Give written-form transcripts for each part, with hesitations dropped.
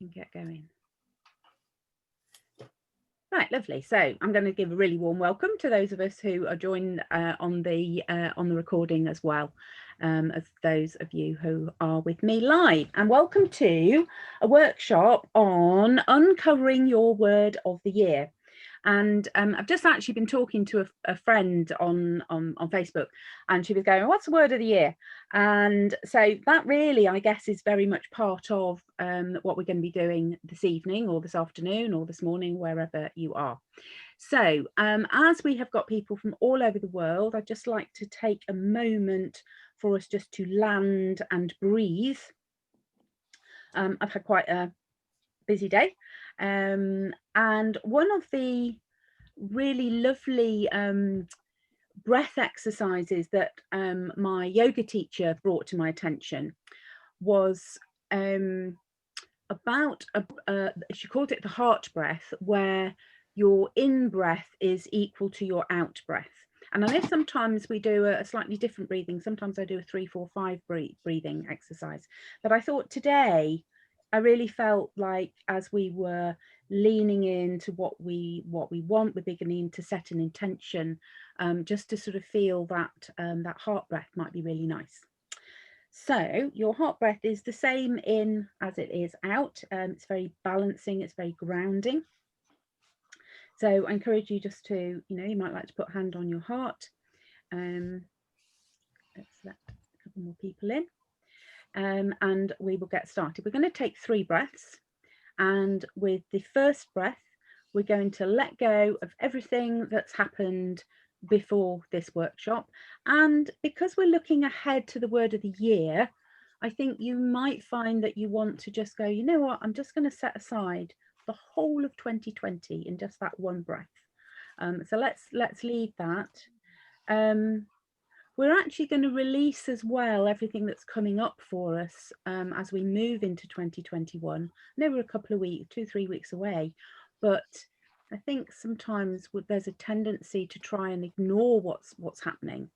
can get going. Right, lovely. So I'm going to give a really warm welcome to those of us who are joined on the recording, as well as those of you who are with me live. And welcome to a workshop on uncovering your word of the year. And I've just actually been talking to a friend on Facebook, and she was going, "What's the word of the year?" And so that really, I guess, is very much part of what we're going to be doing this evening or this afternoon or this morning, wherever you are. So as we have got people from all over the world, I'd just like to take a moment for us just to land and breathe. I've had quite a busy day, and one of the really lovely breath exercises that my yoga teacher brought to my attention was about she called it the heart breath, where your in breath is equal to your out breath. And I know sometimes we do a slightly different breathing. Sometimes I do a 3-4-5 breathing exercise, but I thought today I really felt like, as we were leaning into what we want, we're beginning to set an intention, just to sort of feel that that heart breath might be really nice. So your heart breath is the same in as it is out. It's very balancing, it's very grounding. So I encourage you just to, you might like to put a hand on your heart. Let's let a couple more people in. And we will get started. We're going to take 3 breaths, and with the first breath we're going to let go of everything that's happened before this workshop. And because we're looking ahead to the word of the year, I think you might find that you want to just go, you know what, I'm just going to set aside the whole of 2020 in just that one breath. So let's leave that. We're actually going to release as well everything that's coming up for us as we move into 2021. I know we're a couple of weeks, 2-3 weeks away, but I think sometimes there's a tendency to try and ignore what's happening.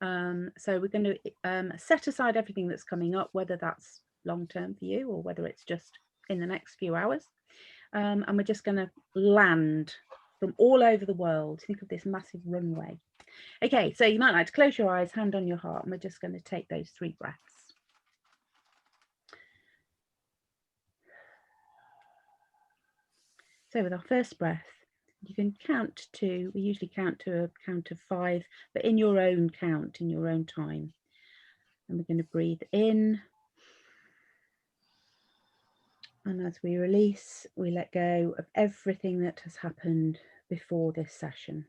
So we're going to set aside everything that's coming up, whether that's long term for you or whether it's just in the next few hours. And we're just going to land from all over the world. Think of this massive runway. Okay, so you might like to close your eyes, hand on your heart, and we're just going to take those 3 breaths. So with our first breath, you can count to, we usually count to a count of 5, but in your own count, in your own time. And we're going to breathe in. And as we release, we let go of everything that has happened before this session.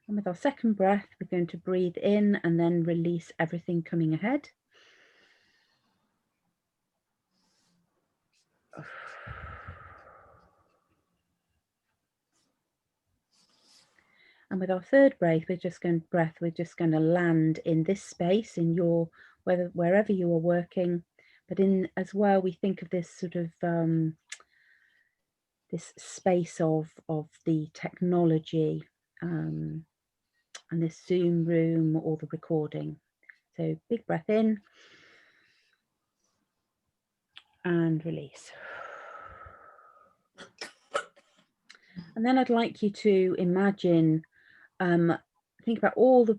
And with our second breath, we're going to breathe in and then release everything coming ahead. And with our third breath, we're just going to land in this space, in your, wherever you are working, but in as well, we think of this sort of this space of the technology and this Zoom room or the recording. So big breath in and release. And then I'd like you to imagine, think about all the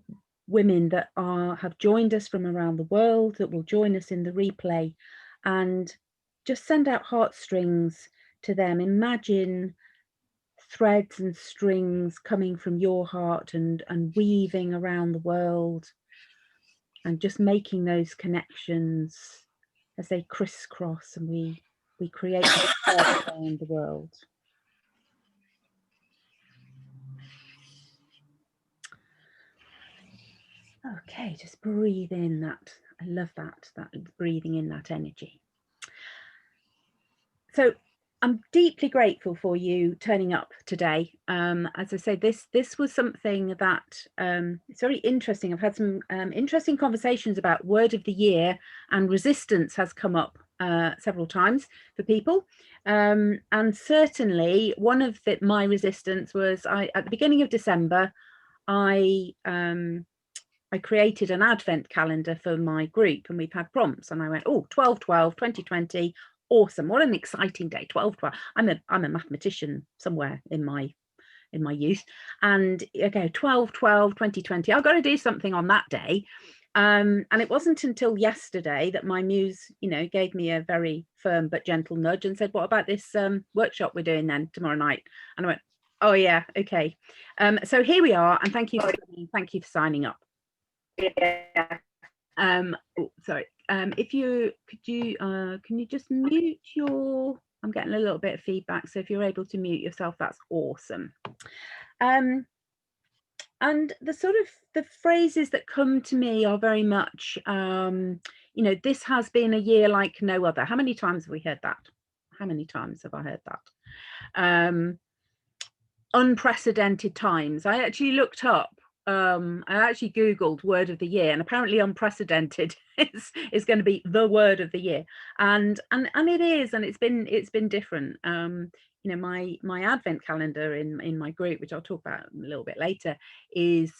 women that have joined us from around the world, that will join us in the replay, and just send out heartstrings to them. Imagine threads and strings coming from your heart and weaving around the world, and just making those connections as they crisscross, and we create around the world. Okay, just breathe in that. I love that breathing in that energy. So I'm deeply grateful for you turning up today. As I say, this was something that it's very interesting. I've had some interesting conversations about word of the year, and resistance has come up several times for people. And certainly one of my resistance was at the beginning of December, I I created an advent calendar for my group, and we've had prompts, and I went, oh, 12/12/2020, awesome, what an exciting day. 12/12. I'm a mathematician somewhere in my youth, and okay, 12/12/2020, I've got to do something on that day. And it wasn't until yesterday that my muse, you know, gave me a very firm but gentle nudge and said, what about this workshop we're doing then tomorrow night? And I went, oh yeah, okay. So here we are, and thank you for signing up. Yeah. Oh, sorry. If you can you just mute your, I'm getting a little bit of feedback, so if you're able to mute yourself, that's awesome. And the sort of the phrases that come to me are very much, you know, this has been a year like no other. How many times have we heard that? How many times have I heard that? Unprecedented times. I actually looked up, I actually Googled word of the year, and apparently unprecedented is going to be the word of the year. And it is, and it's been different. You know, my advent calendar in my group, which I'll talk about a little bit later, is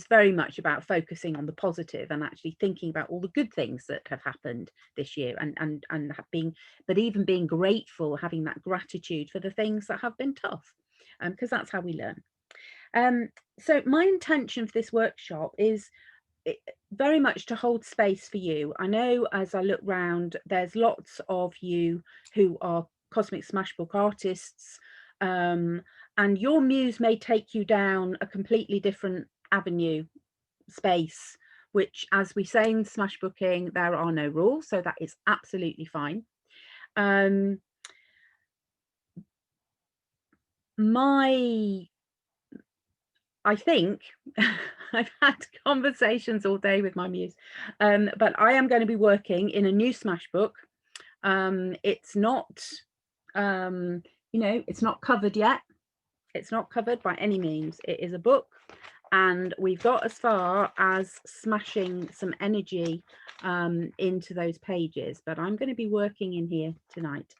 very much about focusing on the positive and actually thinking about all the good things that have happened this year, and being, but even being grateful, having that gratitude for the things that have been tough, because that's how we learn. So my intention for this workshop is very much to hold space for you. I know as I look round, there's lots of you who are Cosmic Smashbook artists, and your muse may take you down a completely different avenue, space, which, as we say in Smashbooking, there are no rules, so that is absolutely fine. I think I've had conversations all day with my muse, but I am going to be working in a new Smashbook. It's not, you know, it's not covered yet. It's not covered by any means. It is a book, and we've got as far as smashing some energy into those pages, but I'm going to be working in here tonight.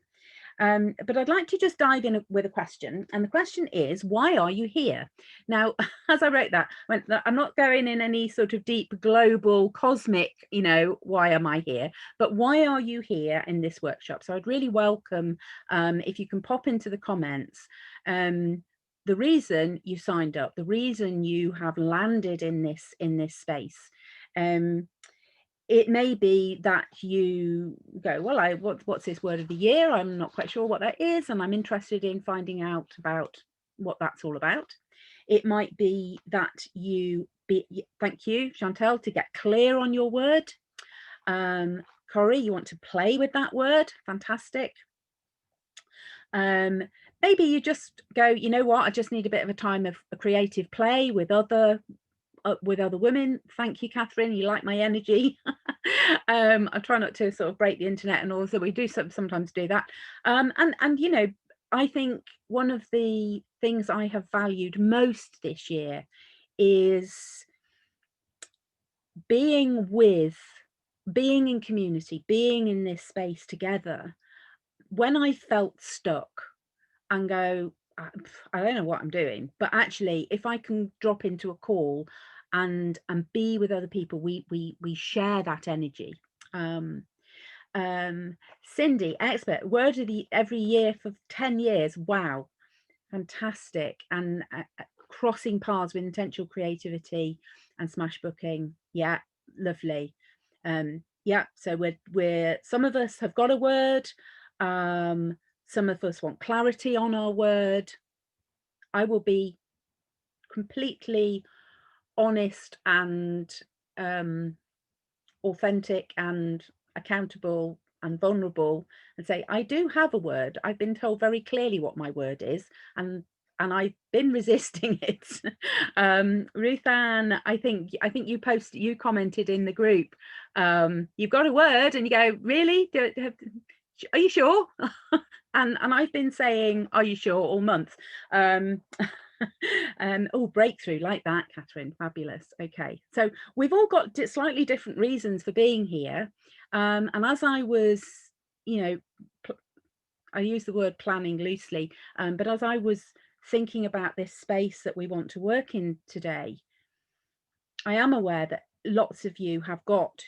But I'd like to just dive in with a question, and the question is, why are you here? Now, as I wrote that, I'm not going in any sort of deep global cosmic, you know, why am I here, but why are you here in this workshop? So I'd really welcome if you can pop into the comments the reason you signed up, the reason you have landed in this space. It may be that you go, well, what's this word of the year? I'm not quite sure what that is, and I'm interested in finding out about what that's all about. It might be that thank you, Chantel, to get clear on your word. Corey, you want to play with that word? Fantastic. Maybe you just go, you know what, I just need a bit of a time of a creative play with other women. Thank you, Catherine, you like my energy. I try not to sort of break the internet, and also we do sometimes do that. And you know, I think one of the things I have valued most this year is being in community, being in this space together. When I felt stuck and go, I don't know what I'm doing, but actually if I can drop into a call and be with other people, we share that energy. Cindy, expert, word of the every year for 10 years. Wow, fantastic. And crossing paths with intentional creativity and Smashbooking. Yeah, lovely. Yeah, so we're some of us have got a word. Some of us want clarity on our word. I will be completely honest and authentic and accountable and vulnerable and say, I do have a word. I've been told very clearly what my word is, and I've been resisting it. Ruth Ann, I think you commented in the group, you've got a word, and you go, really? Are you sure? and I've been saying, are you sure, all month. Oh, breakthrough, like that, Catherine, fabulous. Okay, so we've all got slightly different reasons for being here, and as I was, you know, I use the word planning loosely, but as I was thinking about this space that we want to work in today, I am aware that lots of you have got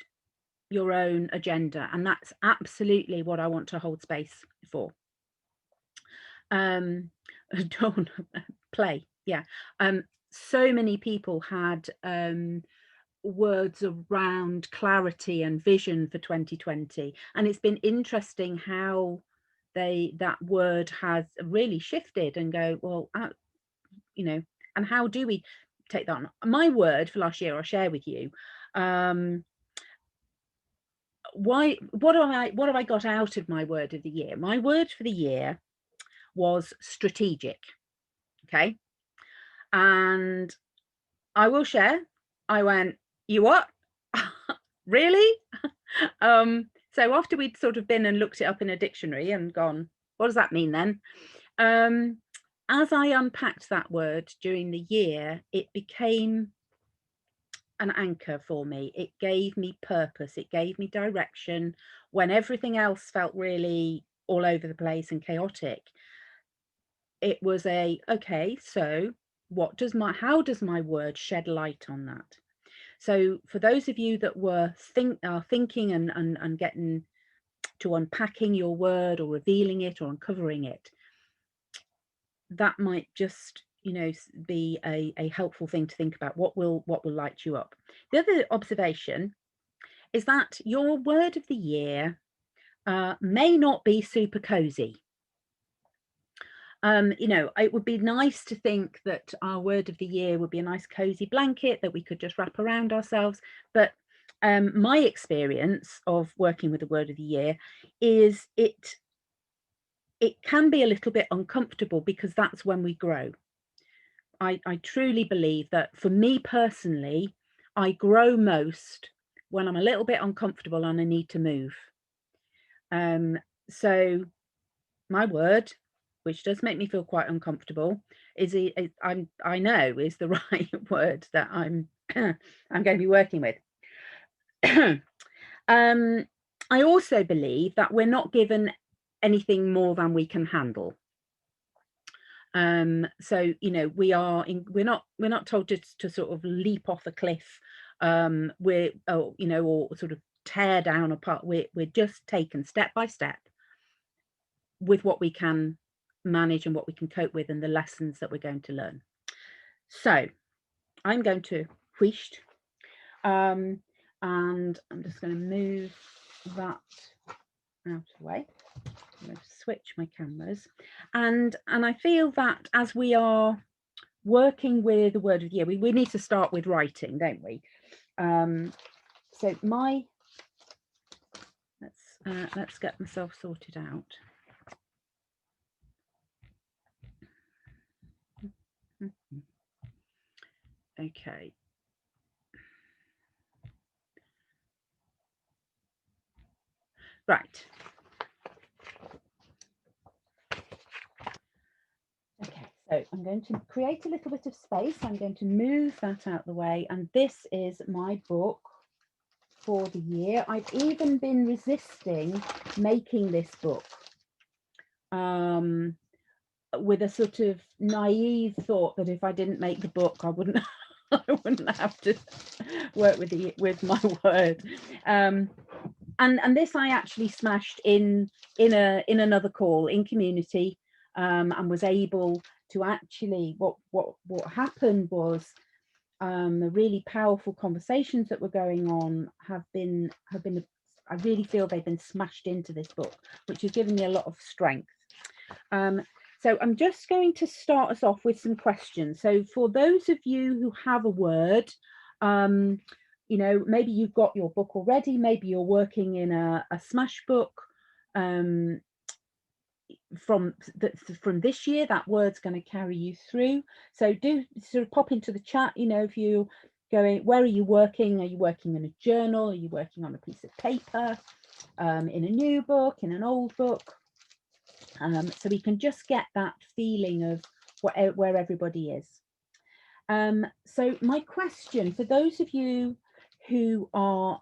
your own agenda, and that's absolutely what I want to hold space for. Don't play, yeah. So many people had words around clarity and vision for 2020, and it's been interesting how that word has really shifted and go, well, you know, and how do we take that on? My word for last year I'll share with you. What have I got out of my word of the year? My word for the year was strategic. Okay. And I will share, I went, you what? Really? So after we'd sort of been and looked it up in a dictionary and gone, what does that mean then? As I unpacked that word during the year, it became an anchor for me. It gave me purpose. It gave me direction when everything else felt really all over the place and chaotic. It was okay, so how does my word shed light on that? So for those of you that were thinking and getting to unpacking your word or revealing it or uncovering it, that might just, you know, be a helpful thing to think about. What will light you up? The other observation is that your word of the year may not be super cozy. You know, it would be nice to think that our word of the year would be a nice cozy blanket that we could just wrap around ourselves. But my experience of working with the word of the year is it can be a little bit uncomfortable, because that's when we grow. I truly believe that for me personally, I grow most when I'm a little bit uncomfortable and I need to move. So my word, which does make me feel quite uncomfortable, I know is the right word that I'm I'm going to be working with. I also believe that we're not given anything more than we can handle. So, you know, we're not told to sort of leap off a cliff, you know, or sort of tear down apart. We're just taken step by step with what we can manage and what we can cope with and the lessons that we're going to learn. So I'm going to whoosh, and I'm just going to move that out of the way. I'm going to switch my cameras, and I feel that as we are working with the word of the year, we need to start with writing, don't we? So let's get myself sorted out. Okay. Right. Okay, so I'm going to create a little bit of space. I'm going to move that out the way, and this is my book for the year. I've even been resisting making this book with a sort of naive thought that if I didn't make the book, I wouldn't have to work with my word. And this I actually smashed in another call in community, and was able to actually, what happened was, the really powerful conversations that were going on have been I really feel they've been smashed into this book, which has given me a lot of strength. So I'm just going to start us off with some questions. So for those of you who have a word, you know, maybe you've got your book already, maybe you're working in a smash book from this year, that word's going to carry you through. So do sort of pop into the chat, you know, if you going, where are you working? Are you working in a journal? Are you working on a piece of paper, in a new book, in an old book? So we can just get that feeling of where everybody is. So my question for those of you who are,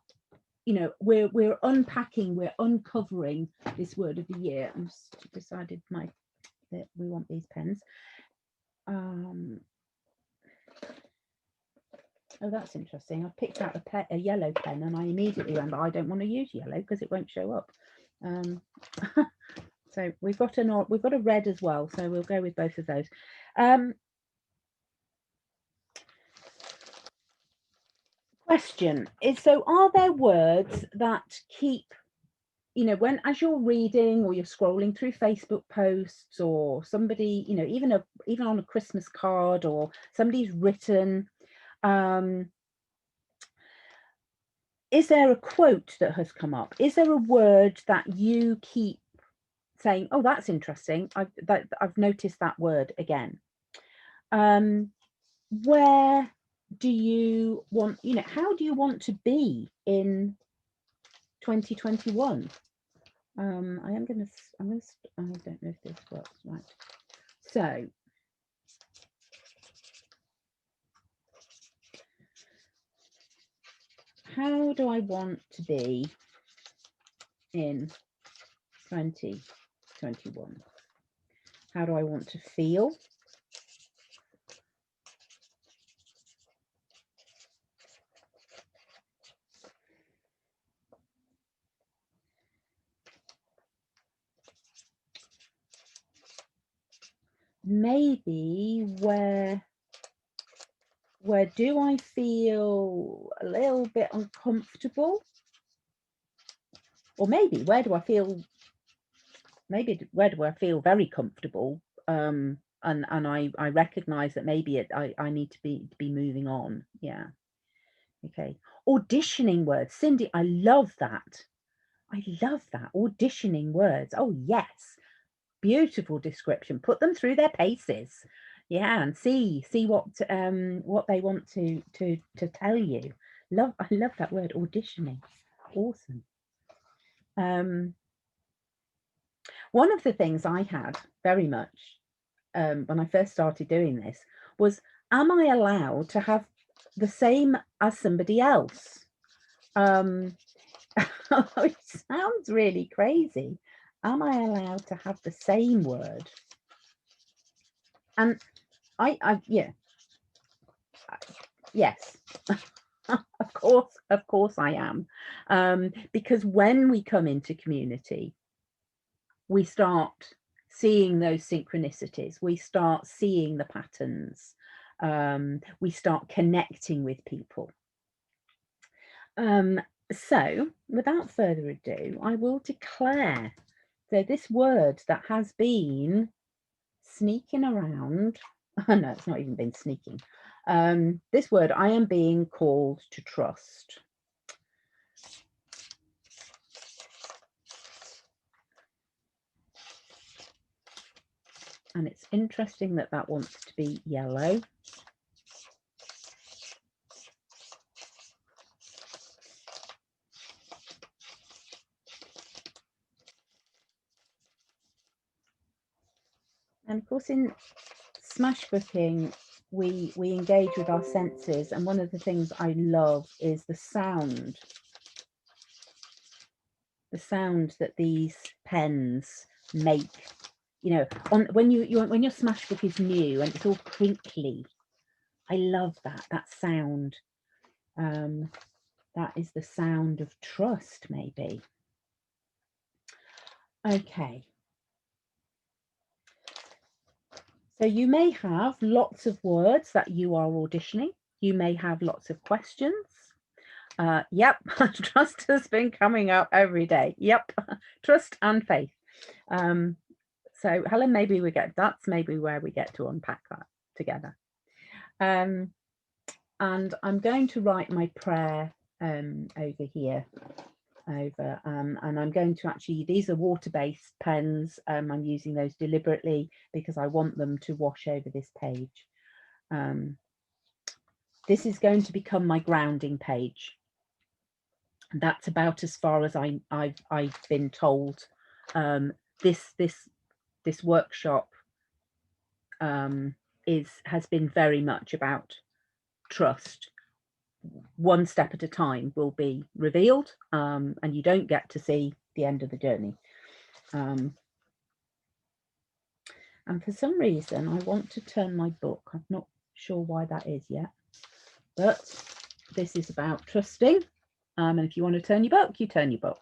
you know, we're unpacking, we're uncovering this word of the year. I've decided that we want these pens. Oh, that's interesting. I picked out a yellow pen and I immediately remember I don't want to use yellow because it won't show up. So we've got a red as well, so we'll go with both of those. Question is, so are there words that keep, you know, when as you're reading or you're scrolling through Facebook posts or somebody, you know, even on a Christmas card or somebody's written, is there a quote that has come up? Is there a word that you keep saying, oh, that's interesting, I've noticed that word again? Where do you want, you know, how do you want to be in 2021? I don't know if this works right. So how do I want to be in 2021? How do I want to feel? Maybe where do I feel a little bit uncomfortable? Or maybe where do I feel very comfortable? And I recognize that maybe I need to be moving on. Yeah. Okay. Auditioning words. Cindy, I love that. Auditioning words. Oh yes. Beautiful description. Put them through their paces. Yeah, and see what they want to tell you. I love that word, auditioning. Awesome. One of the things I had very much when I first started doing this was, am I allowed to have the same as somebody else? It sounds really crazy. Am I allowed to have the same word? And yes, of course I am. Because when we come into community, we start seeing those synchronicities, we start seeing the patterns, we start connecting with people. So without further ado, I will declare, so this word that has been sneaking around, oh no, it's not even been sneaking, this word, I am being called to trust. And it's interesting that that wants to be yellow. And of course, in Smashbooking, we engage with our senses, and one of the things I love is the sound that these pens make. You know, when your Smashbook is new and it's all crinkly, I love that sound. That is the sound of trust, maybe. Okay. So you may have lots of words that you are auditioning. You may have lots of questions. Yep, trust has been coming up every day. Yep, trust and faith. So Helen, maybe that's maybe where we get to unpack that together. And I'm going to write my prayer over here. And I'm going to actually, these are water-based pens. I'm using those deliberately because I want them to wash over this page. This is going to become my grounding page. That's about as far as I've been told. This workshop has been very much about trust. One step at a time will be revealed, and you don't get to see the end of the journey. And for some reason, I want to turn my book. I'm not sure why that is yet. But this is about trusting. And if you want to turn your book, you turn your book.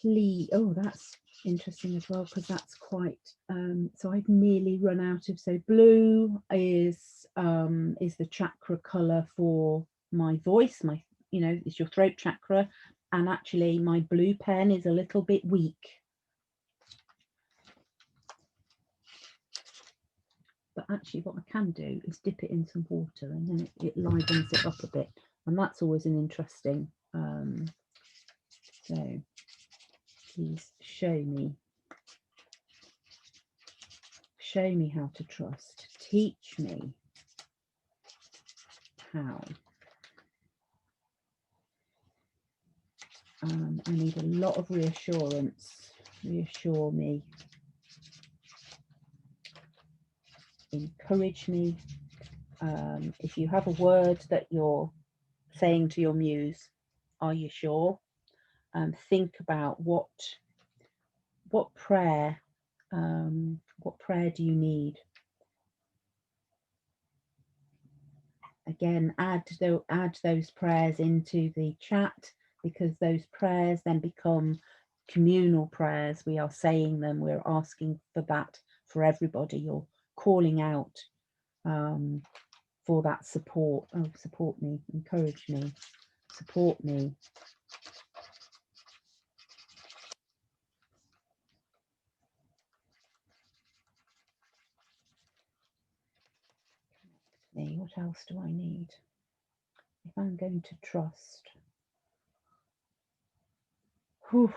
Please. Oh, that's interesting as well, because that's quite so I've nearly run out of, so blue is the chakra color for my voice, my, you know, it's your throat chakra, and actually my blue pen is a little bit weak, but actually what I can do is dip it in some water and then it livens it up a bit, and that's always an interesting so please show me how to trust, teach me how. I need a lot of reassurance. Reassure me, encourage me. If you have a word that you're saying to your muse, are you sure? Think about what prayer do you need? Again, add those prayers into the chat, because those prayers then become communal prayers. We are saying them, we're asking for that for everybody. You're calling out for that support. Oh, support me, encourage me, support me. What else do I need? If I'm going to trust, whew,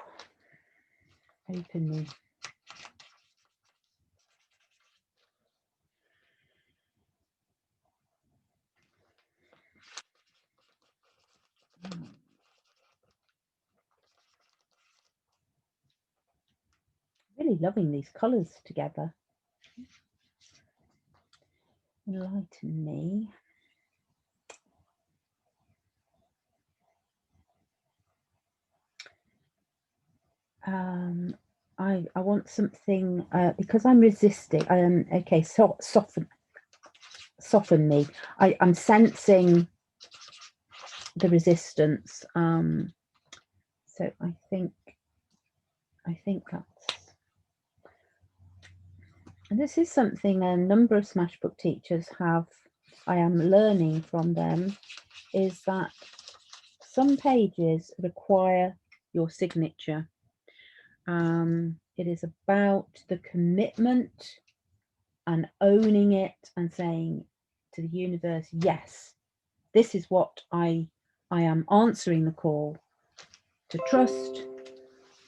open me. Really loving these colours together. Enlighten me. I want something because I'm resisting. Okay, so soften me. I'm sensing the resistance. So I think that's, and this is something a number of Smashbook teachers have. I am learning from them, is that some pages require your signature. It is about the commitment and owning it and saying to the universe, yes, this is what I am answering the call to trust,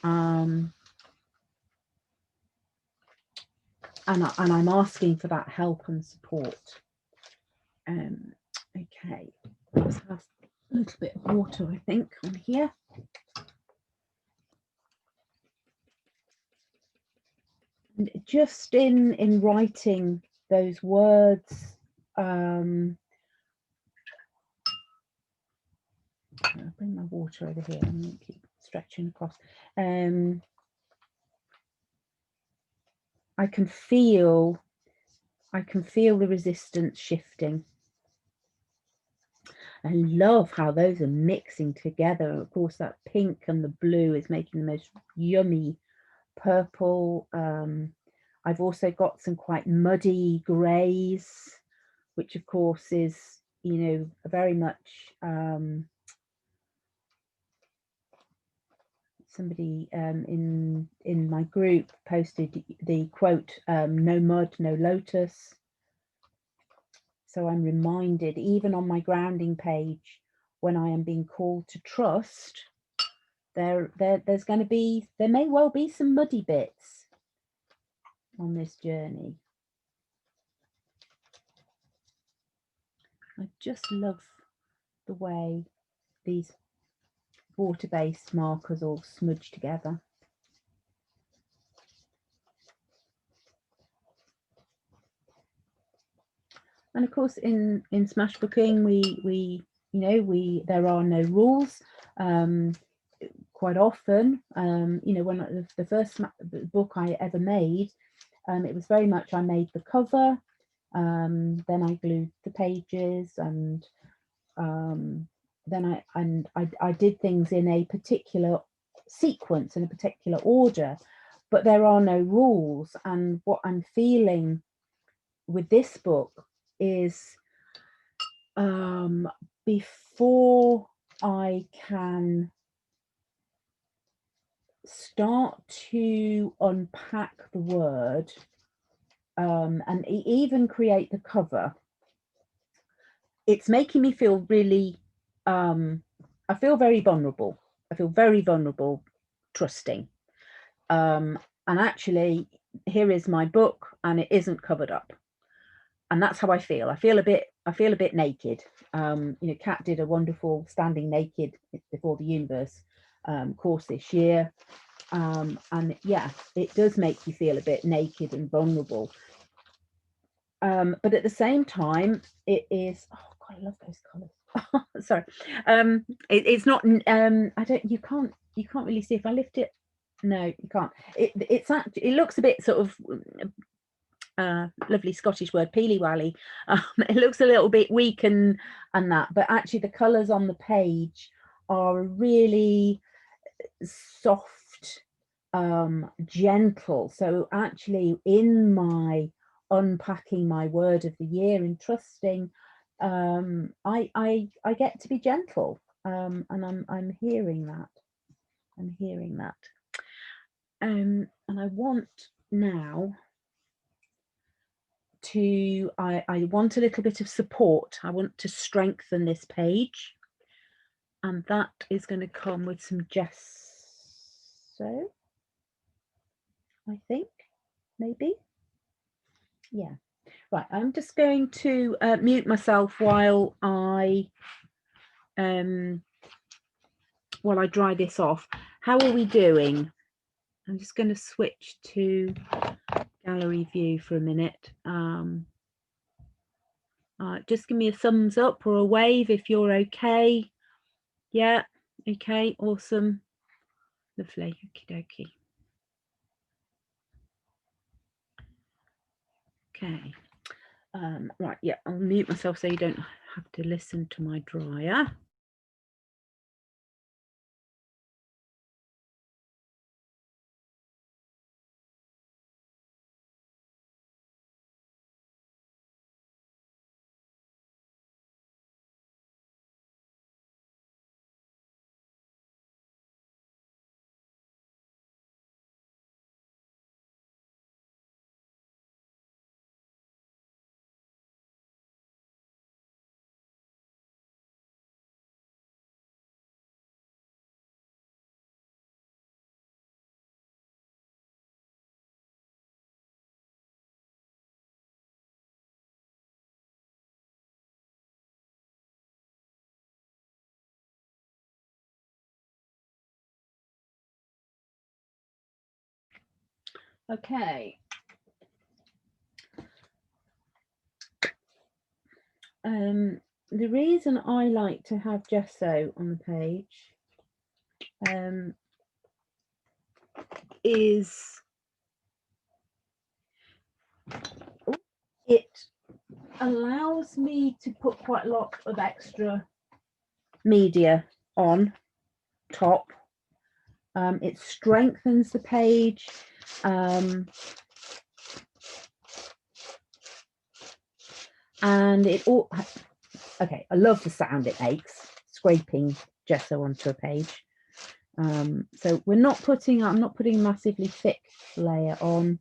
and I'm asking for that help and support. Okay, let's have a little bit of water, I think, on here. And just in writing those words, I'll bring my water over here and keep stretching across. I can feel the resistance shifting. I love how those are mixing together. Of course, that pink and the blue is making the most yummy purple. I've also got some quite muddy greys, which of course is, you know, very much somebody in my group posted the quote, no mud, no lotus. So I'm reminded, even on my grounding page, when I am being called to trust, there may well be some muddy bits on this journey. I just love the way these water-based markers all smudge together. And of course, in Smashbooking, we there are no rules. Quite often, you know, when the first book I ever made, it was very much, I made the cover, Then I glued the pages, and then I did things in a particular sequence, in a particular order, but there are no rules. And what I'm feeling with this book is, before I can start to unpack the word, and even create the cover, it's making me feel really, I feel very vulnerable. I feel very vulnerable, trusting. And actually, here is my book, and it isn't covered up. And that's how I feel. I feel a bit naked. You know, Kat did a wonderful Standing Naked Before the Universe course this year. And yeah, it does make you feel a bit naked and vulnerable. But at the same time, it is, oh God, I love those colours. Sorry. It's not, you can't really see if I lift it. No, you can't. It's actually, it looks a bit sort of, lovely Scottish word, peely-wally. It looks a little bit weak and that, but actually the colours on the page are really soft, gentle. So actually, in my unpacking my word of the year and trusting, I get to be gentle, and I'm hearing that. I'm hearing that. And I want now to, I want a little bit of support. I want to strengthen this page, and that is going to come with some gesso, I think, maybe. Yeah, right. I'm just going to mute myself while I dry this off. How are we doing? I'm just going to switch to gallery view for a minute. Just give me a thumbs up or a wave if you're okay. Yeah, okay, awesome, lovely, okie dokie. Okay, right, yeah, I'll mute myself so you don't have to listen to my dryer. Okay. The reason I like to have gesso on the page is it allows me to put quite a lot of extra media on top. It strengthens the page. And it all, okay, I love the sound it makes, scraping gesso onto a page. So we're not putting, I'm not putting a massively thick layer on,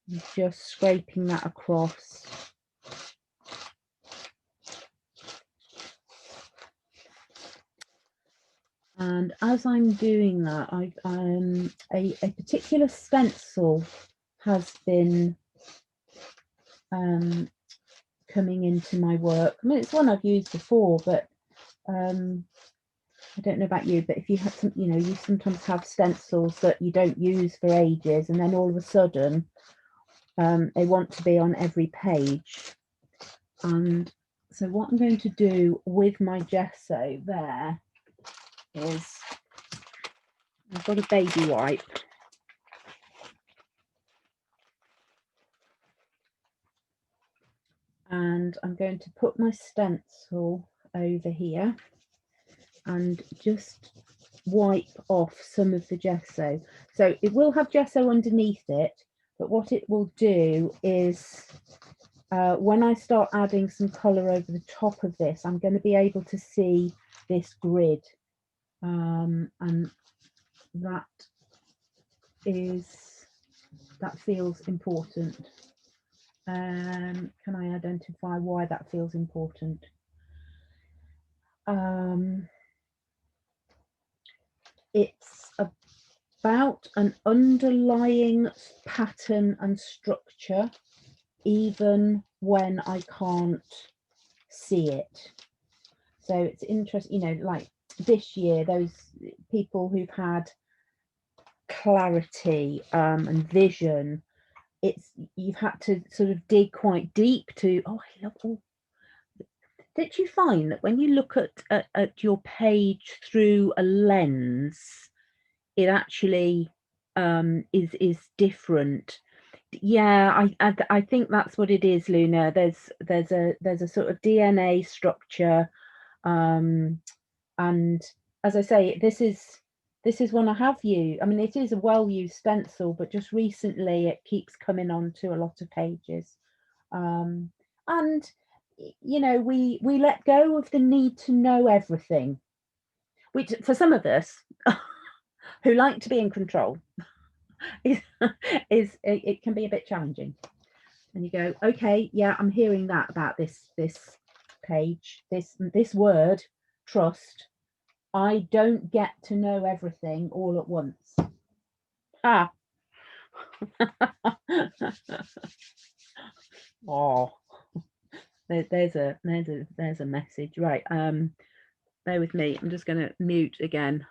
I'm just scraping that across. And as I'm doing that, a particular stencil has been coming into my work. I mean, it's one I've used before, but I don't know about you, but if you have some, you know, you sometimes have stencils that you don't use for ages, and then all of a sudden they want to be on every page. And so what I'm going to do with my gesso there is, I've got a baby wipe. and I'm going to put my stencil over here and just wipe off some of the gesso. So it will have gesso underneath it, but what it will do is when I start adding some colour over the top of this, I'm going to be able to see this grid, and that feels important. Can I identify why that feels important? It's about an underlying pattern and structure, even when I can't see it. So it's interesting, you know, like this year, those people who've had clarity and vision, you've had to sort of dig quite deep to, oh, I love all. Did you find that when you look at your page through a lens, it actually is different? Yeah, I think that's what it is, Luna. There's a sort of DNA structure, and as I say, this is one I have used. I mean, it is a well-used stencil, but just recently it keeps coming onto a lot of pages, and you know, we let go of the need to know everything, which for some of us who like to be in control it can be a bit challenging. And you go, okay, yeah, I'm hearing that about this page, this word, trust. I don't get to know everything all at once. Ah. Oh, there's a message, right? Bear with me. I'm just going to mute again.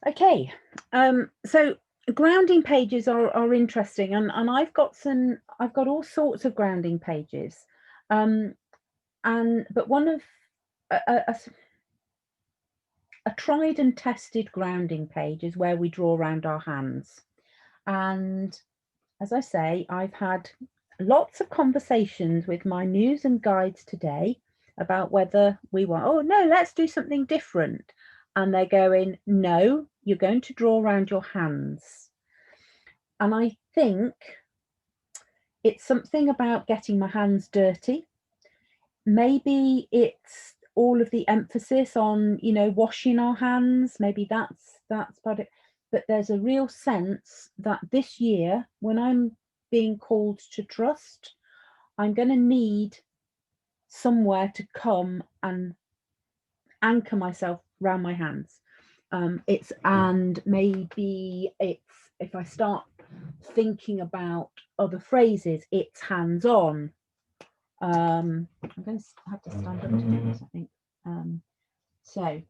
Okay, so grounding pages are interesting, and I've got all sorts of grounding pages, but one of a tried and tested grounding page is where we draw around our hands. And as I say, I've had lots of conversations with my muse and guides today about whether we want, oh no, let's do something different. And they're going, no, you're going to draw around your hands. And I think it's something about getting my hands dirty. Maybe it's all of the emphasis on, you know, washing our hands. Maybe that's about it. But there's a real sense that this year, when I'm being called to trust, I'm going to need somewhere to come and anchor myself around my hands. And maybe it's, if I start thinking about other phrases, it's hands-on. I'm going to have to stand up to do this, I think. So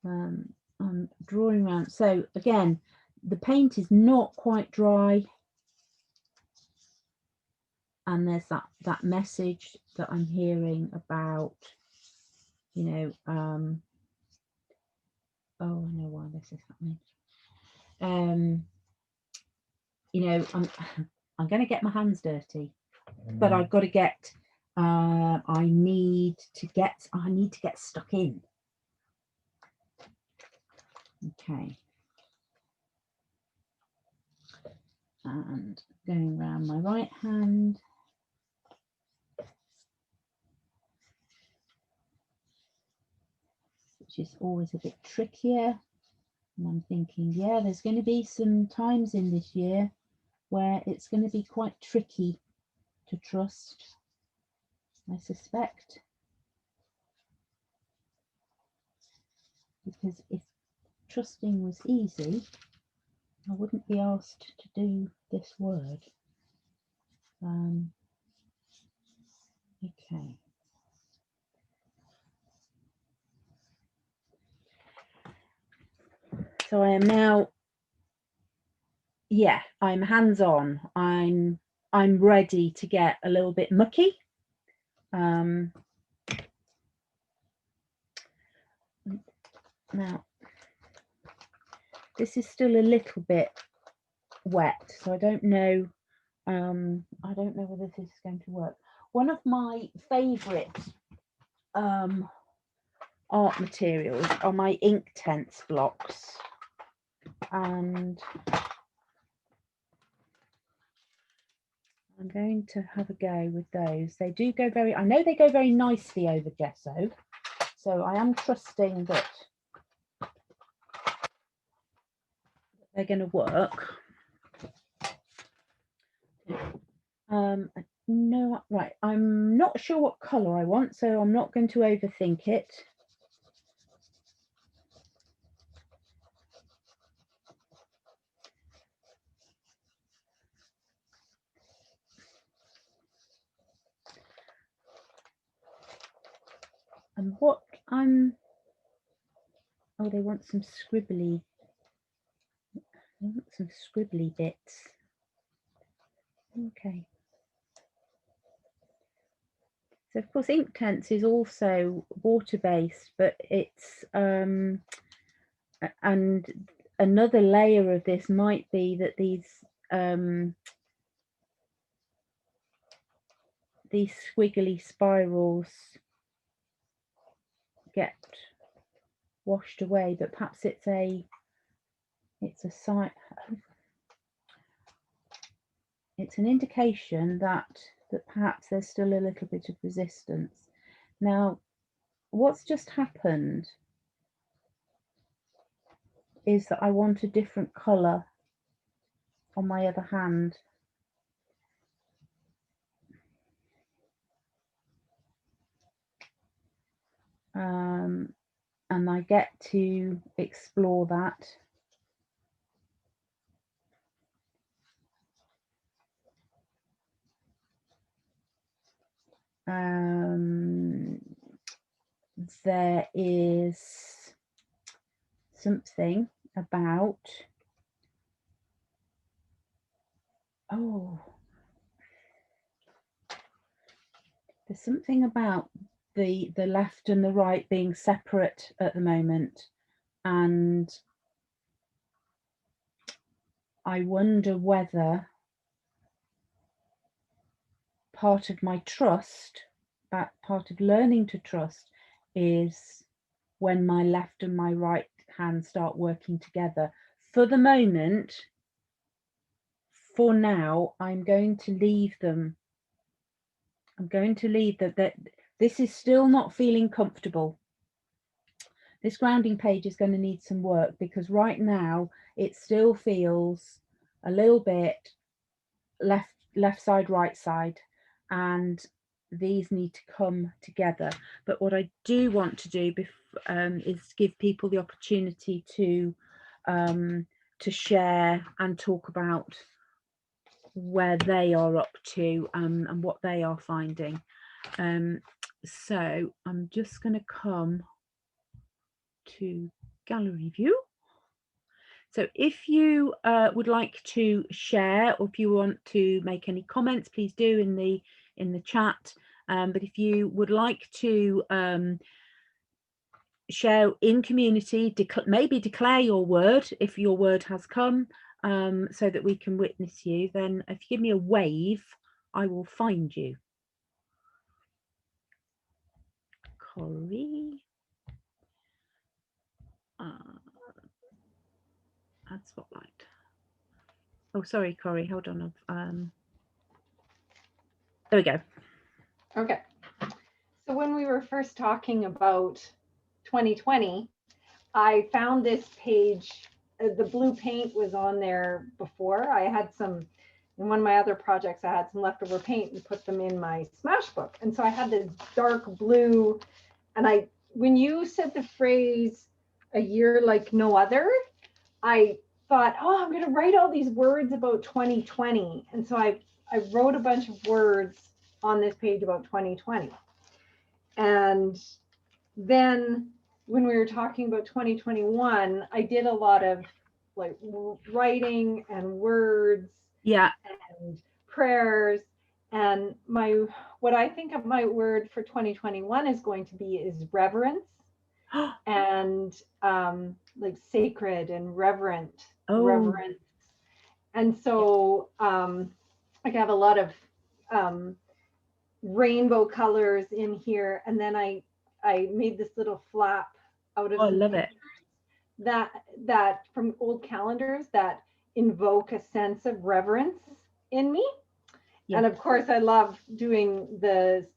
I'm drawing around. So again, the paint is not quite dry, and there's that message that I'm hearing about, you know, oh, I know why this is happening. You know, I'm going to get my hands dirty, but I've got to get, I need to get stuck in. Okay. And going around my right hand. Which is always a bit trickier. And I'm thinking, yeah, there's going to be some times in this year where it's going to be quite tricky to trust, I suspect. Because if trusting was easy, I wouldn't be asked to do this word. Okay. So I am now, yeah, I'm hands-on. I'm ready to get a little bit mucky. Now, this is still a little bit wet, so I don't know. I don't know whether this is going to work. One of my favourite art materials are my Inktense blocks, and I'm going to have a go with those. They do go very, I know they go very nicely over gesso, so I am trusting that they're going to work. No, right, I'm not sure what colour I want, so I'm not going to overthink it. And what I'm, oh, they want some scribbly, bits. Okay. So of course Inktense is also water-based, but it's and another layer of this might be that these squiggly spirals get washed away, but perhaps it's a sign, it's an indication that perhaps there's still a little bit of resistance. Now, what's just happened is that I want a different colour on my other hand. And I get to explore that. There is something about, there's something about the left and the right being separate at the moment, and I wonder whether part of my trust, that part of learning to trust, is when my left and my right hand start working together. For the moment, for now, I'm going to leave them. I'm going to leave that this is still not feeling comfortable. This grounding page is going to need some work, because right now it still feels a little bit left side, right side, and these need to come together. But what I do want to do is give people the opportunity to share and talk about where they are up to and what they are finding. So I'm just going to come to gallery view. So if you would like to share, or if you want to make any comments, please do in the chat. But if you would like to share in community, maybe declare your word if your word has come, so that we can witness you, then if you give me a wave, I will find you. Corey. Add spotlight. Oh, sorry, Corey, hold on. There we go. Okay. So when we were first talking about 2020, I found this page. The blue paint was on there before. I had some, in one of my other projects, I had some leftover paint and put them in my Smash book. And so I had this dark blue, and when you said the phrase, a year like no other, I thought, oh, I'm going to write all these words about 2020. And so I wrote a bunch of words on this page about 2020. And then when we were talking about 2021, I did a lot of like writing and words, Yeah, and prayers. And what I think of my word for 2021 is going to be is reverence, and like sacred and reverence. And so I have a lot of rainbow colors in here. And then I made this little flap out of I love it. that from old calendars that invoke a sense of reverence in me. Yeah. And of course, I love doing the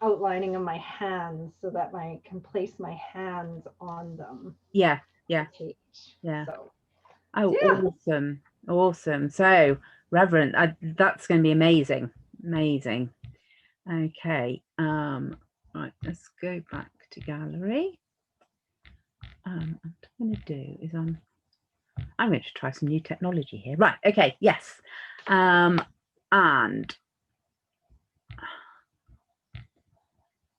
outlining of my hands so that I can place my hands on them. Yeah. So, oh, yeah. Awesome. So reverend, that's going to be amazing. Okay, right, let's go back to gallery. What I'm going to do is I'm going to try some new technology here. Right, okay, yes. And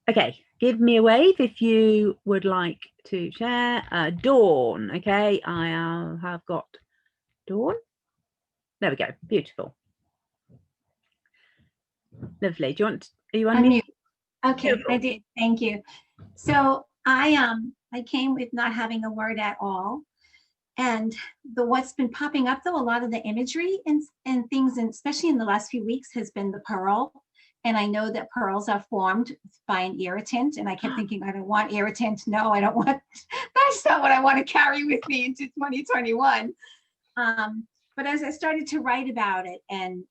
okay, give me a wave if you would like to share. Dawn, okay, I have got Dawn. There we go, beautiful. Lovely. Do you want, are you on mute? Okay, beautiful. I did, thank you. So I came with not having a word at all. And what's been popping up though, a lot of the imagery and things, and especially in the last few weeks, has been the pearl. And I know that pearls are formed by an irritant. And I kept thinking, I don't want irritant. No, I don't want, that's not what I want to carry with me into 2021. But as I started to write about it, and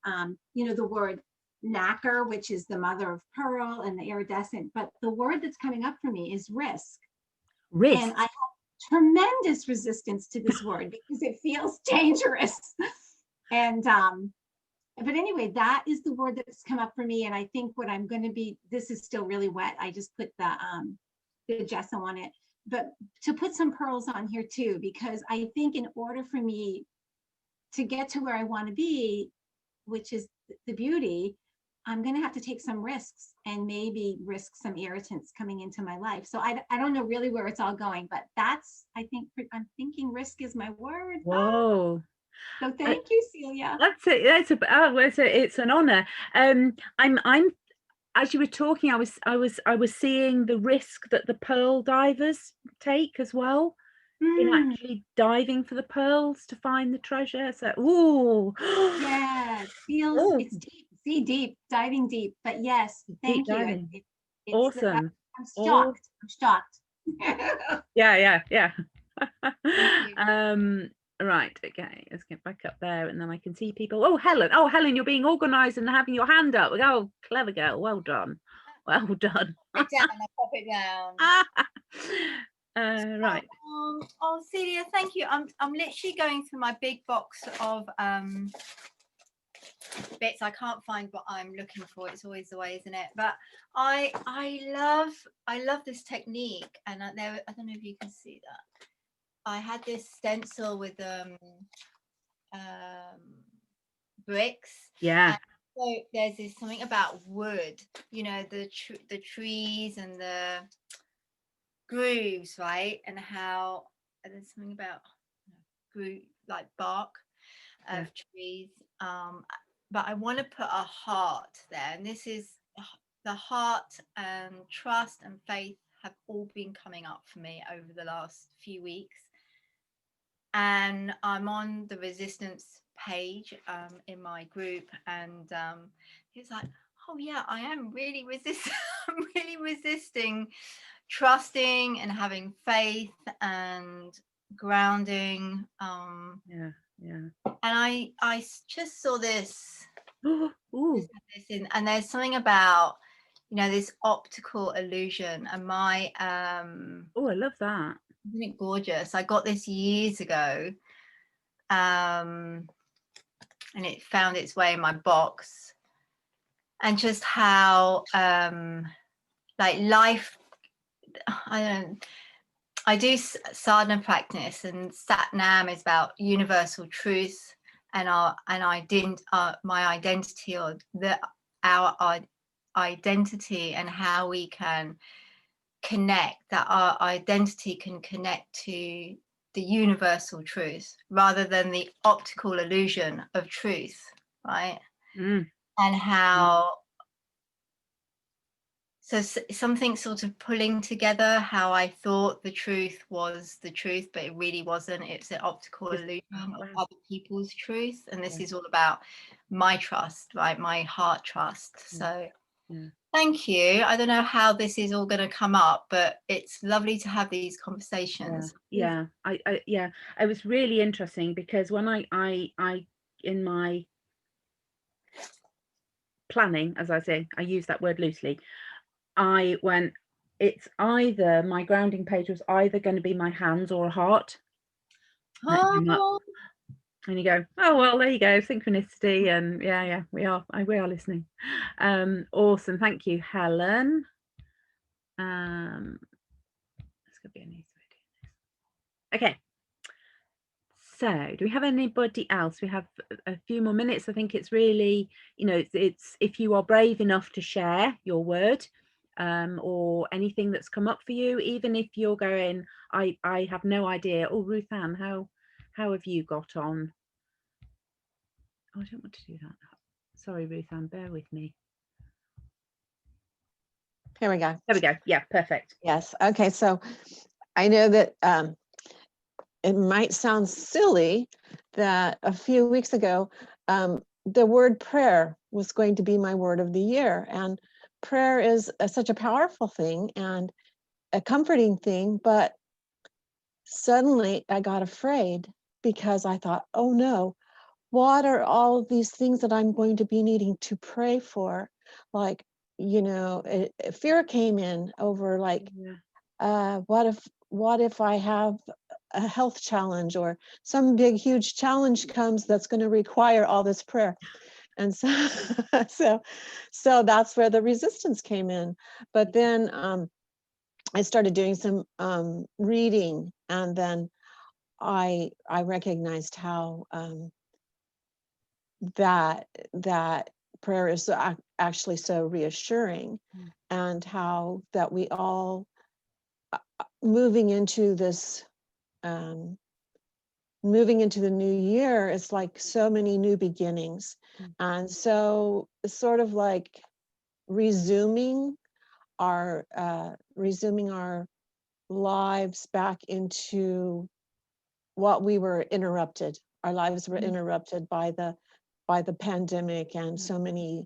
the word nacre, which is the mother of pearl, and the iridescent, but the word that's coming up for me is risk. And I have tremendous resistance to this word because it feels dangerous. And but anyway, that is the word that's come up for me. And I think what I'm going to be, this is still really wet. I just put the gesso on it, but to put some pearls on here too, because I think in order for me to get to where I want to be, which is the beauty, I'm going to have to take some risks and maybe risk some irritants coming into my life. So I don't know really where it's all going, but that's, I'm thinking risk is my word. Whoa. So thank you, Celia. That's it. It's an honor. I'm as you were talking, I was seeing the risk that the pearl divers take as well. In actually diving for the pearls to find the treasure. So, ooh. Yeah, it feels, it's deep, deep, diving deep. But yes, thank you. It's awesome. I'm shocked. I'm shocked. Yeah. Right, okay, let's get back up there and then I can see people. Oh, Helen, you're being organized and having your hand up. Oh, clever girl, well done. Well done. Put it down, I'll pop it down. Right. Oh, Celia, thank you. I'm literally going through my big box of bits. I can't find what I'm looking for. It's always the way, isn't it? But I love this technique, and I don't know if you can see that. I had this stencil with bricks. Yeah. So there's this something about wood, the trees and the grooves, right? And how there's something about groove, like bark of trees. But I want to put a heart there, and this is the heart and trust and faith have all been coming up for me over the last few weeks. And I'm on the resistance page in my group, and it's like, oh yeah, I am really resisting. I'm really resisting trusting and having faith and grounding. yeah. And I just saw this, Ooh, and there's something about, you know, this optical illusion, and my oh, I love that. isn't it gorgeous? I got this years ago, and it found its way in my box, and just how like life, I do sadhana practice, and Sat Nam is about universal truth and my identity, or our identity, and how we can connect, that our identity can connect to the universal truth rather than the optical illusion of truth, right? Mm, And how so something sort of pulling together how I thought the truth was the truth, but it really wasn't. It's an optical just- illusion oh, of wow. other people's truth. And this Yeah. is all about my trust, right? My heart trust. Yeah. So Yeah. thank you. I don't know how this is all going to come up, but it's lovely to have these conversations. Yeah. Yeah, it was really interesting because when I in my planning, as I say, I use that word loosely, I went, it's either, my grounding page was either going to be my hands or a heart. And it came up. Oh, And you go, oh well, there you go, synchronicity. And yeah, we are listening. Awesome, thank you, Helen. This could be a nice way of doing this. Okay, so do we have anybody else? We have a few more minutes. I think it's really, you know, it's if you are brave enough to share your word, or anything that's come up for you, even if you're going, I have no idea. Oh, Ruth Ann, how have you got on? Oh, I don't want to do that. Sorry, Ruth Ann, bear with me. Here we go. There we go. Yeah, perfect. Yes. Okay. So I know that it might sound silly that a few weeks ago, the word prayer was going to be my word of the year. And prayer is such a powerful thing and a comforting thing. But suddenly I got afraid because I thought, oh no, what are all of these things that I'm going to be needing to pray for? Like, you know, fear came in over like, Yeah. what if I have a health challenge or some big huge challenge comes that's going to require all this prayer? And so so that's where the resistance came in. But then I started doing some reading, and then I recognized how that prayer is actually so reassuring, and how that we all moving into this moving into the new year is like so many new beginnings. And so it's sort of like resuming our lives back into what we were interrupted. Our lives were interrupted by the pandemic, and so many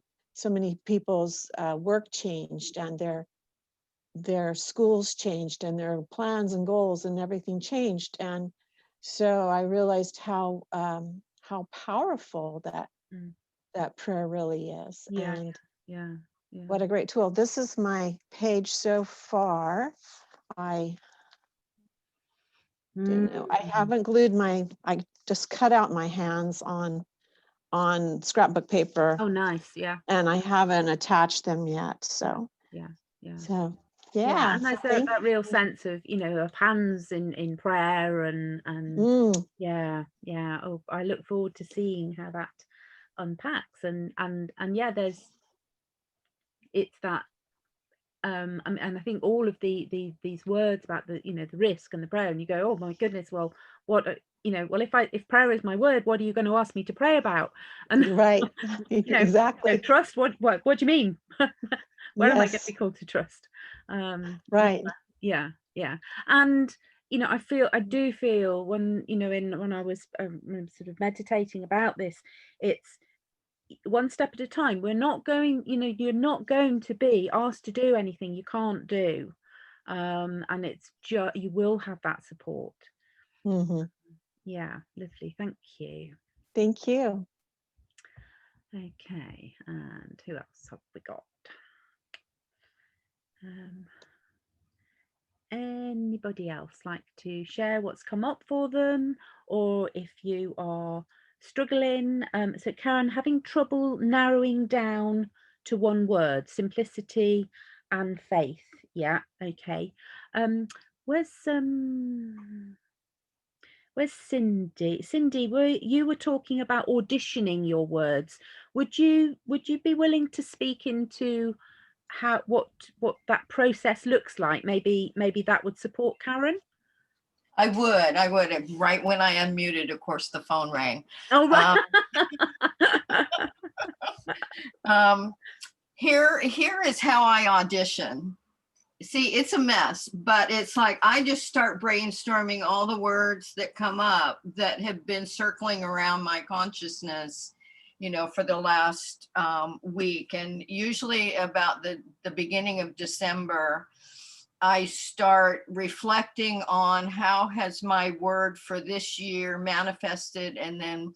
people's work changed, and their schools changed, and their plans and goals and everything changed. And so I realized how powerful that prayer really is. Yeah. And Yeah. what a great tool. This is my page so far. I don't know. I haven't glued I just cut out my hands on scrapbook paper. Oh, nice. Yeah. And I haven't attached them yet. So Yeah. so Yeah, yeah. and there's So that real sense of, you know, of hands in prayer and yeah. Oh, I look forward to seeing how that unpacks, and yeah, it's that and I think all of these words about the, you know, the risk and the prayer, and you go, oh my goodness, well, what, you know, well, if prayer is my word, what are you going to ask me to pray about? And right. you know, Exactly. trust, what do you mean? Where am I going to Yes. be called to trust? Right. Yeah. And you know, I do feel when, you know, when I was sort of meditating about this, it's one step at a time. We're not going, you know, you're not going to be asked to do anything you can't do, and it's just, you will have that support. Mm-hmm. Yeah, lovely. Thank you. Thank you. Okay, and who else have we got? Anybody else like to share what's come up for them, or if you are struggling? So Karen, having trouble narrowing down to one word, simplicity and faith. Yeah, okay. Where's Cindy? Cindy, you were talking about auditioning your words. Would you be willing to speak into how what that process looks like? Maybe that would support Karen. I would. And right when I unmuted, of course, the phone rang. Oh, right. Here is how I audition. See, it's a mess, but it's like I just start brainstorming all the words that come up that have been circling around my consciousness, for the last week. And usually about the beginning of December, I start reflecting on how has my word for this year manifested, and then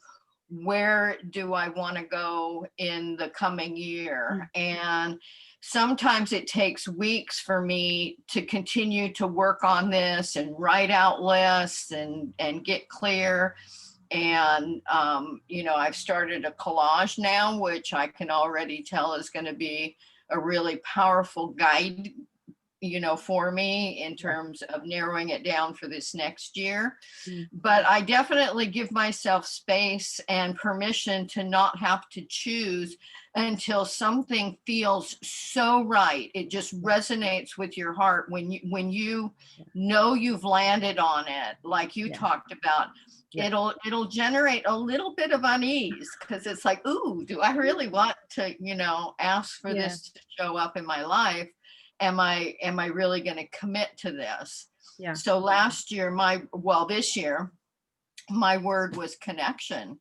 where do I want to go in the coming year. And sometimes it takes weeks for me to continue to work on this and write out lists and get clear. And I've started a collage now, which I can already tell is going to be a really powerful guide for me in terms of narrowing it down for this next year. But I definitely give myself space and permission to not have to choose until something feels so right. It just resonates with your heart when you know you've landed on it, like you talked about. It'll generate a little bit of unease, because it's like, ooh, do I really want to, ask for this to show up in my life? Am I really going to commit to this? Yeah. So this year, my word was connection.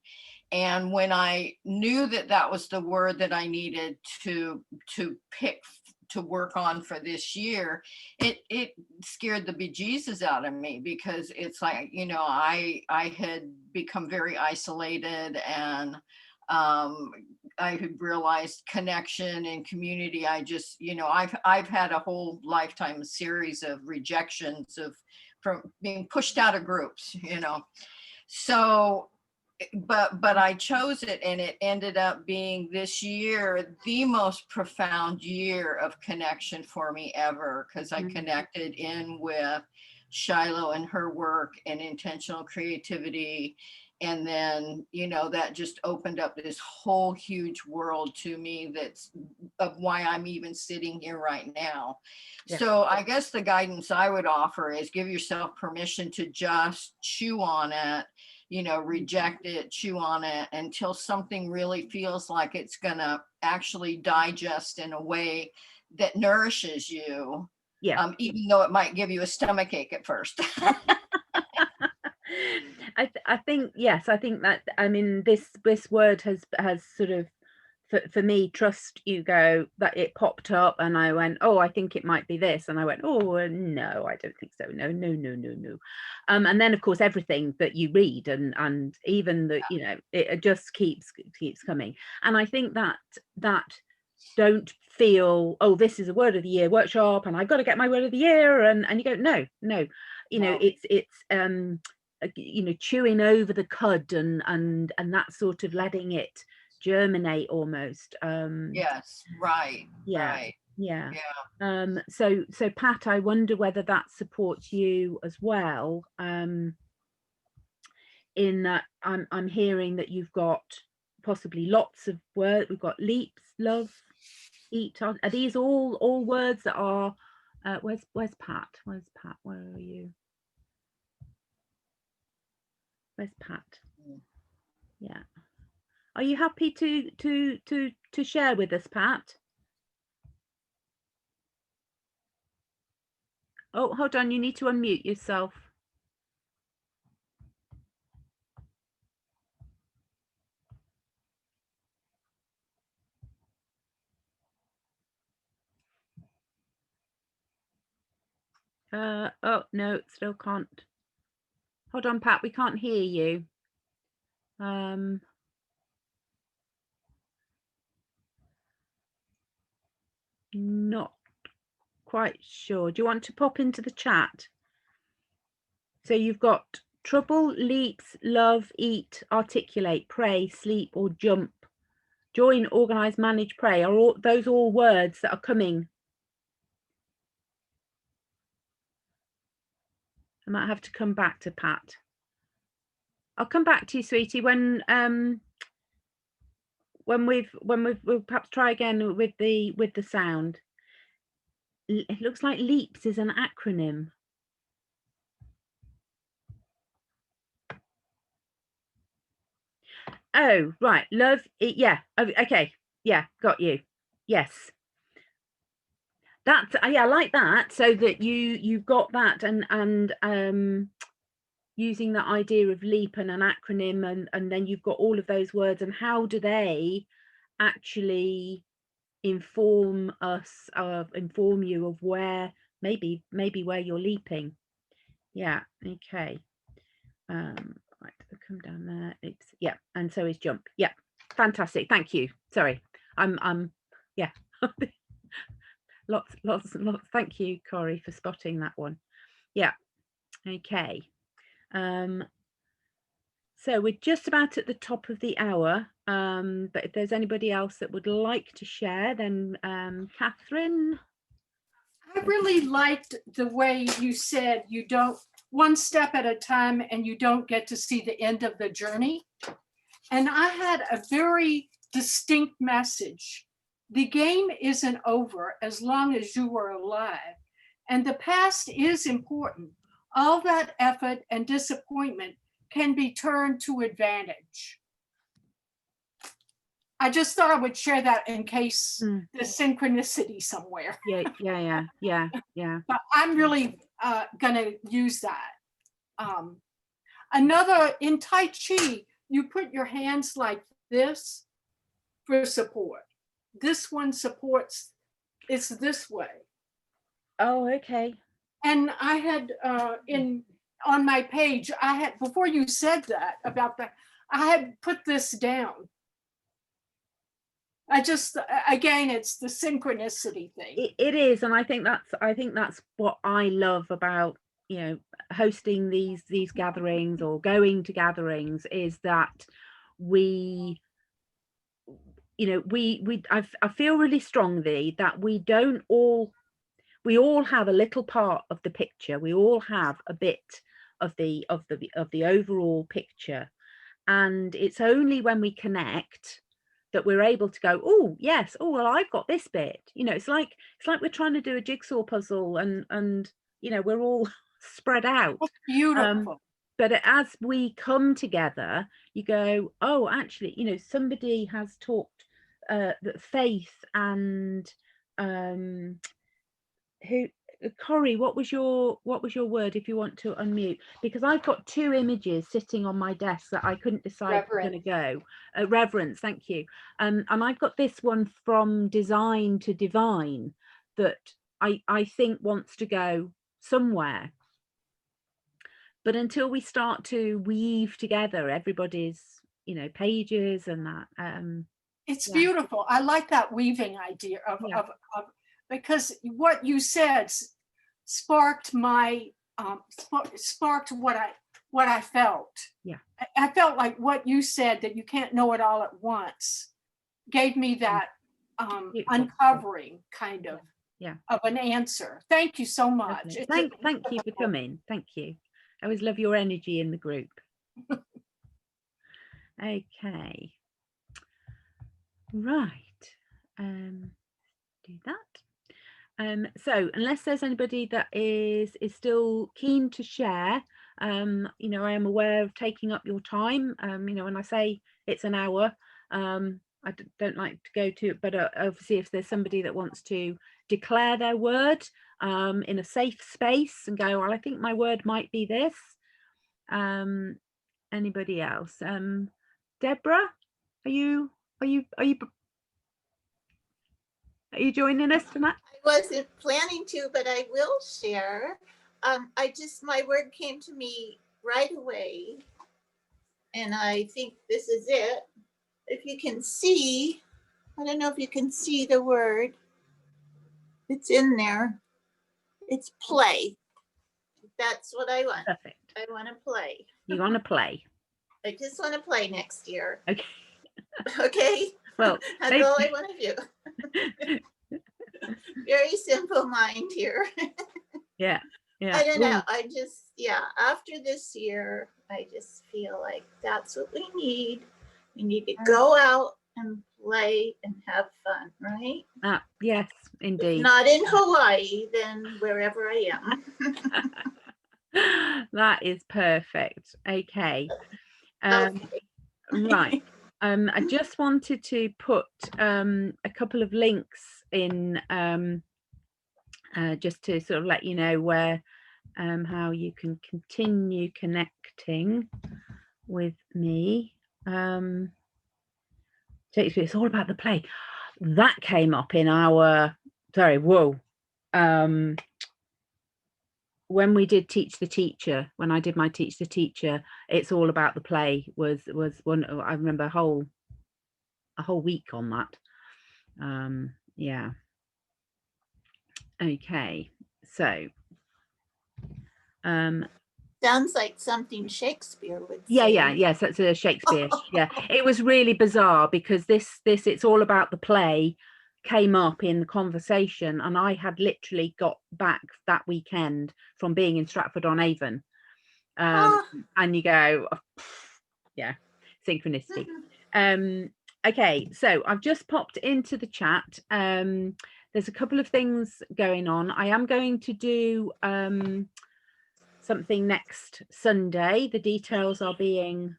And when I knew that was the word that I needed to pick to work on for this year, it scared the bejesus out of me, because it's like, I had become very isolated, and I had realized connection and community. I just, I've had a whole lifetime series of rejections from being pushed out of groups, So, but I chose it, and it ended up being this year the most profound year of connection for me ever, because I connected in with Shiloh and her work and intentional creativity. And then, that just opened up this whole huge world to me that's of why I'm even sitting here right now. Yeah. So I guess the guidance I would offer is give yourself permission to just chew on it, reject it, chew on it until something really feels like it's gonna actually digest in a way that nourishes you. Yeah. Even though it might give you a stomach ache at first. I think, yes, I think that, I mean, this word has sort of, for me, trust you go, that it popped up and I went, oh, I think it might be this. And I went, oh, no, I don't think so. No. And then, of course, everything that you read and even the, it just keeps coming. And I think that don't feel, oh, this is a word of the year workshop and I've got to get my word of the year. And you go, no, it's chewing over the cud and that sort of letting it germinate almost. Yes, right. So Pat, I wonder whether that supports you as well, in that I'm hearing that you've got possibly lots of words. We've got leaps, love, eat. Are these all words that are where's Pat? Where are you? Where's Pat? Yeah. Are you happy to share with us, Pat? Oh, hold on, you need to unmute yourself. Oh no, still can't. Hold on, Pat, we can't hear you. Not quite sure. Do you want to pop into the chat? So you've got trouble, leaps, love, eat, articulate, pray, sleep, or jump. Join, organize, manage, pray. Are all those all words that are coming? I might have to come back to Pat. I'll come back to you, sweetie, when we'll perhaps try again with the sound. It looks like LEAPS is an acronym. Oh, right. Love. Yeah. Okay. Yeah. Got you. Yes. That's, yeah, I like that. So that you've got that and using that idea of LEAP and an acronym, and then you've got all of those words, and how do they actually inform us, inform you of where maybe where you're leaping. Yeah. Okay. Right, I'll come down there. It's, yeah, and so is jump. Yeah, fantastic. Thank you. Sorry, I'm yeah. lots. Thank you, Corey, for spotting that one. Yeah. Okay. So we're just about at the top of the hour, but if there's anybody else that would like to share, then Catherine. I really liked the way you said you don't, one step at a time, and you don't get to see the end of the journey. And I had a very distinct message. The game isn't over as long as you are alive. And the past is important. All that effort and disappointment can be turned to advantage. I just thought I would share that in case there's synchronicity somewhere. Yeah. But I'm really gonna use that. Another, in Tai Chi, you put your hands like this for support. This one supports, it's this way. Oh, okay. And I had on my page, I had, before you said that about that, I had put this down. I just, again, it's the synchronicity thing. It is, and I think that's what I love about, you know, hosting these gatherings or going to gatherings, is that we, you know, I feel really strongly that we all have a little part of the picture. We all have a bit of the overall picture, and it's only when we connect that we're able to go, oh yes, oh well, I've got this bit. You know, it's like we're trying to do a jigsaw puzzle, and you know, we're all spread out. Beautiful. But as we come together, you go, oh, actually, you know, somebody has talked that faith and who, Corey, what was your word, if you want to unmute, because I've got two images sitting on my desk that I couldn't decide where to go. Reverence, thank you. And I've got this one from design to divine that I think wants to go somewhere. But until we start to weave together everybody's, you know, pages and that, it's beautiful. I like that weaving idea of because what you said sparked my sparked what I felt. Yeah, I felt like what you said, that you can't know it all at once, gave me that uncovering kind of of an answer. Thank you so much. Thank you for coming. Thank you. I always love your energy in the group. Okay. Right. Do that. So unless there's anybody that is still keen to share, you know, I am aware of taking up your time. You know, when I say it's an hour, I don't like to go to it, but obviously if there's somebody that wants to declare their word in a safe space and go, well, I think my word might be this. Anybody else? Deborah, are you joining us tonight? I wasn't planning to, but I will share. My word came to me right away. And I think this is it. If you can see, I don't know if you can see the word. It's in there. It's play. That's what I want. Perfect. I want to play. You want to play? I just want to play next year. Okay. Okay? Well, That's maybe- all I want to do. Very simple mind here. yeah. I don't know. Ooh, I just, yeah, after this year, I just feel like that's what we need. We need to go out and play and have fun, right? yes, indeed. Not in Hawaii, then wherever I am. That is perfect. Okay. Okay. Right. I just wanted to put a couple of links in just to sort of let you know where how you can continue connecting with me. Shakespeare, it's all about the play. That came up in our when we did Teach the Teacher, when I did my Teach the Teacher, it's all about the play was one. I remember a whole week on that. Yeah. Okay, so Sounds like something Shakespeare would say. yes, that's a Shakespeare. Yeah, it was really bizarre because this it's all about the play came up in the conversation, and I had literally got back that weekend from being in Stratford-on-Avon, and you go, oh, yeah, synchronicity. Okay, so I've just popped into the chat. There's a couple of things going on. I am going to do something next Sunday. The details are being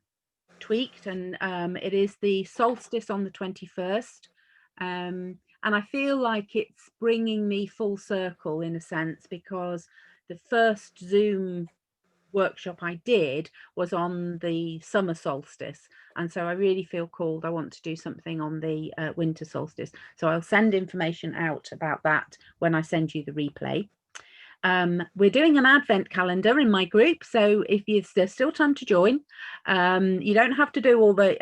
tweaked, and it is the solstice on the 21st. And I feel like it's bringing me full circle in a sense, because the first Zoom workshop I did was on the summer solstice, and so I really feel called. I want to do something on the winter solstice, so I'll send information out about that when I send you the replay. We're doing an advent calendar in my group, so if there's still time to join, you don't have to do all the,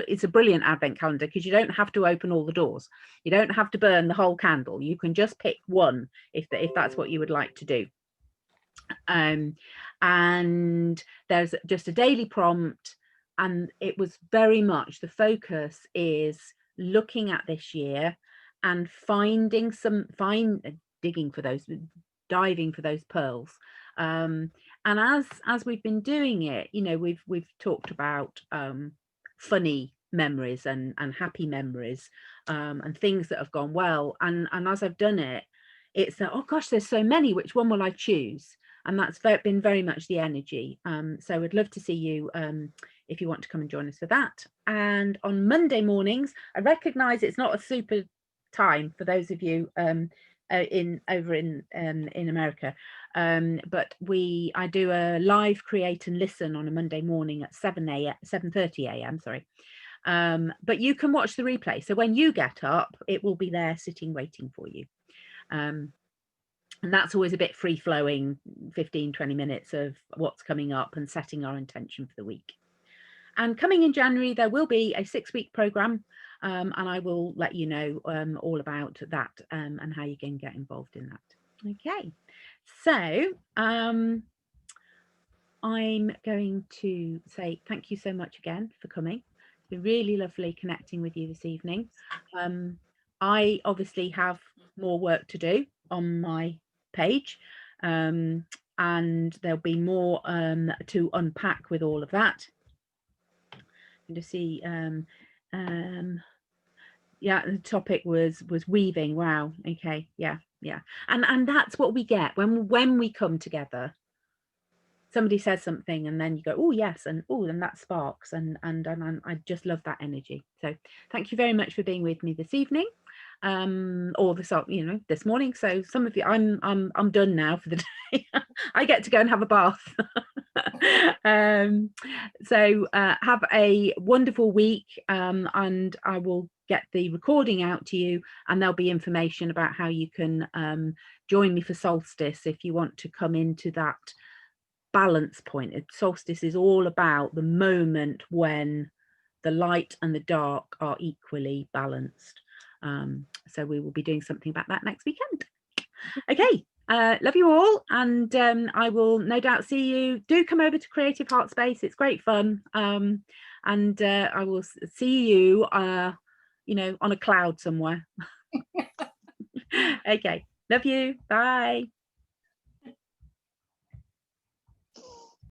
it's a brilliant advent calendar because you don't have to open all the doors, you don't have to burn the whole candle, you can just pick one if that's what you would like to do. And there's just a daily prompt, and it was very much the focus is looking at this year and digging for those, diving for those pearls. And as we've been doing it, you know, we've talked about funny memories and happy memories, and things that have gone well, and as I've done it, it's that, oh gosh, there's so many, which one will I choose? And that's been very much the energy. So I'd love to see you if you want to come and join us for that. And on Monday mornings, I recognize it's not a super time for those of you over in America, but I do a live create and listen on a Monday morning at 7:30 a.m. sorry, but you can watch the replay, so when you get up it will be there sitting waiting for you, and that's always a bit free-flowing, 15-20 minutes of what's coming up and setting our intention for the week. And coming in January, there will be a 6-week program, and I will let you know all about that, and how you can get involved in that. Okay, so I'm going to say thank you so much again for coming. It's been really lovely connecting with you this evening. I obviously have more work to do on my page, and there'll be more to unpack with all of that. To see, yeah, the topic was weaving. Wow. Okay, yeah, and that's what we get when we come together. Somebody says something and then you go, oh yes, and oh, and that sparks, and I just love that energy. So thank you very much for being with me this evening, or this morning. So some of you, I'm done now for the day. I get to go and have a bath. So have a wonderful week, and I will get the recording out to you, and there'll be information about how you can join me for solstice if you want to come into that balance point. Solstice is all about the moment when the light and the dark are equally balanced. So we will be doing something about that next weekend. Okay, love you all, and I will no doubt see you. Do come over to Creative Heart Space, it's great fun. And I will see you, you know, on a cloud somewhere. Okay, love you, bye.